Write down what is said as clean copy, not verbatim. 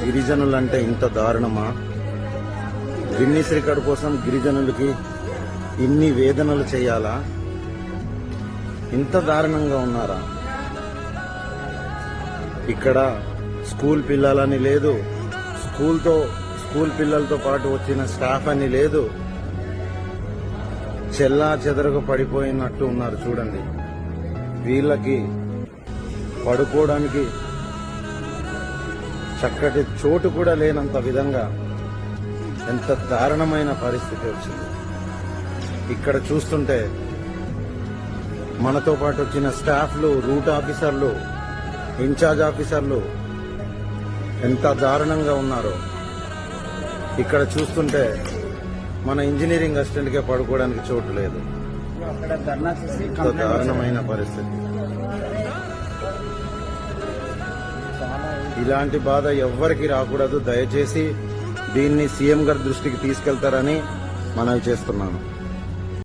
గిరిజనులంటే ఇంత దారుణమా? Guinness record కోసం గిరిజనులకి ఇన్ని వేదనలు చేయాలా? ఇంత దారుణంగా ఉన్నారా? ఇక్కడ స్కూల్ పిల్లలని లేదు, స్కూల్ పిల్లలతో పాటు వచ్చిన స్టాఫ్ అని లేదు, చెల్లా చెదరగా పడిపోయినట్టు ఉన్నారు. చూడండి, వీళ్ళకి పడుకోవడానికి చక్కటి చోటు కూడా లేనంత విధంగా ఎంత దారుణమైన పరిస్థితి వచ్చింది. ఇక్కడ చూస్తుంటే మనతో పాటు వచ్చిన స్టాఫ్లు, రూట్ ఆఫీసర్లు, ఇన్ఛార్జ్ ఆఫీసర్లు ఎంత దారుణంగా ఉన్నారో ఇక్కడ చూస్తుంటే మన ఇంజనీరింగ్ అసిస్టెంట్కే పడుకోవడానికి చోటు లేదు. ఎంత దారుణమైన పరిస్థితి. ఇలాంటి బాధ ఎవ్వరికి రాకూడదు. దయచేసి దీన్ని సీఎం గారి దృష్టికి తీసుకెళ్తారని మనవి చేస్తున్నాను.